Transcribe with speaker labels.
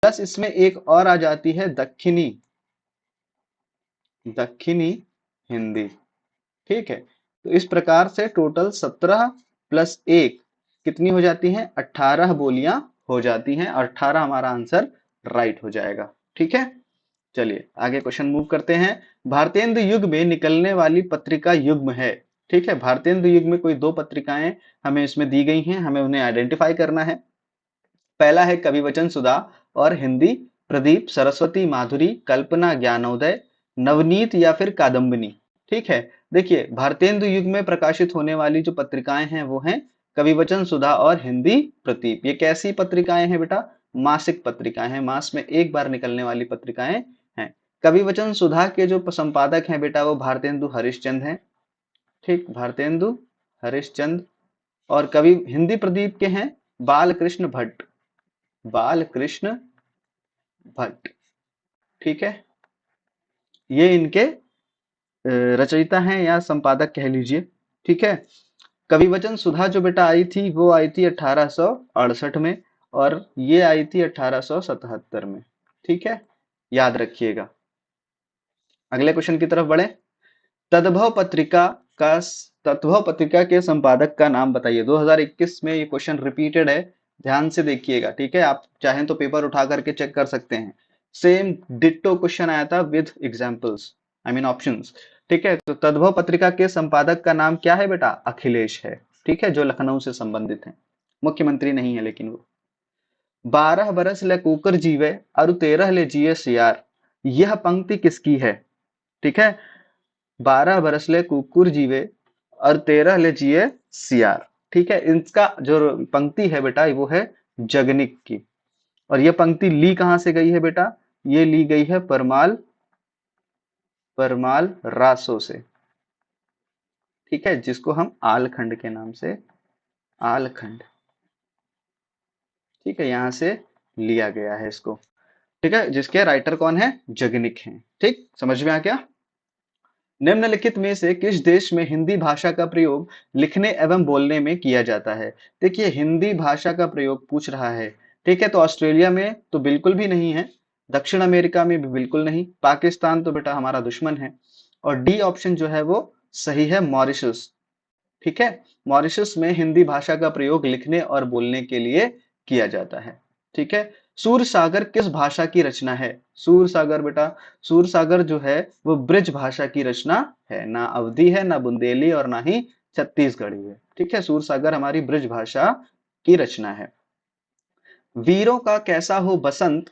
Speaker 1: Plus इसमें एक और आ जाती है दक्षिणी दक्षिणी हिंदी। ठीक है, तो इस प्रकार से टोटल 17 प्लस 1 कितनी हो जाती हैं? 18 बोलियां हो जाती हैं, और 18 हमारा आंसर राइट हो जाएगा। ठीक है, चलिए आगे क्वेश्चन मूव करते हैं। भारतेंदु युग में निकलने वाली पत्रिका युग्म है। ठीक है, भारतेंदु युग में कोई दो पत्रिकाएं हमें इसमें दी गई हैं, हमें उन्हें आइडेंटिफाई करना है। पहला है कवि वचन सुधा और हिंदी प्रदीप, सरस्वती माधुरी, कल्पना ज्ञानोदय, नवनीत या फिर कादम्बिनी। ठीक है, देखिए भारतेंदु युग में प्रकाशित होने वाली जो पत्रिकाएं हैं वो हैं कवि वचन सुधा और हिंदी प्रदीप। ये कैसी पत्रिकाएं हैं बेटा? मासिक पत्रिकाएं हैं, मास में एक बार निकलने वाली पत्रिकाएं हैं। कवि वचन सुधा के जो संपादक हैं बेटा वो भारतेंदु हरिश्चंद्र हैं। ठीक, भारतेंदु हरिश्चंद्र। और कवि हिंदी प्रदीप के हैं बालकृष्ण भट्ट, बालकृष्ण भट्ट। ठीक है, ये इनके रचयिता हैं या संपादक कह लीजिए। ठीक है, कवि वचन सुधा जो बेटा आई थी वो आई थी 1868 में, और ये आई थी 1877 में। ठीक है, याद रखिएगा। अगले क्वेश्चन की तरफ बढ़े। तद्भव पत्रिका का तद्भव पत्रिका के संपादक का नाम बताइए। 2021 में ये क्वेश्चन रिपीटेड है, ध्यान से देखिएगा। ठीक है, आप चाहें तो पेपर उठा करके चेक कर सकते हैं। सेम डिट्टो क्वेश्चन आया था with examples, I mean options. ठीक है, तो तद्भव पत्रिका के संपादक का नाम क्या है बेटा? अखिलेश है। ठीक है, जो लखनऊ से संबंधित है, मुख्यमंत्री नहीं है लेकिन वो। 12 बरस ले कुकर जीवे और 13 ले जिए सियार, यह पंक्ति किसकी है? ठीक है, 12 बरस ले कुकुर जीवे और 13 ले जिए सियार। ठीक है, इसका जो पंक्ति है बेटा वो है जगनिक की। और ये पंक्ति ली कहां से गई है बेटा? ये ली गई है परमाल परमाल रासो से। ठीक है, जिसको हम आलखंड के नाम से, आलखंड। ठीक है, यहां से लिया गया है इसको। ठीक है, जिसके राइटर कौन है? जगनिक हैं। ठीक, समझ में आ गया? निम्नलिखित में से किस देश में हिंदी भाषा का प्रयोग लिखने एवं बोलने में किया जाता है? देखिए हिंदी भाषा का प्रयोग पूछ रहा है। ठीक है, तो ऑस्ट्रेलिया में तो बिल्कुल भी नहीं है, दक्षिण अमेरिका में भी बिल्कुल नहीं, पाकिस्तान तो बेटा हमारा दुश्मन है, और डी ऑप्शन जो है वो सही है, मॉरिशस। ठीक है, मॉरिशस में हिंदी भाषा का प्रयोग लिखने और बोलने के लिए किया जाता है। ठीक है, सूर सागर किस भाषा की रचना है? सूर सागर बेटा, सूर सागर जो है वो ब्रिज भाषा की रचना है, ना अवधी है, ना बुंदेली, और ना ही छत्तीसगढ़ी है। ठीक है, सूर सागर हमारी ब्रिज भाषा की रचना है। वीरों का कैसा हो बसंत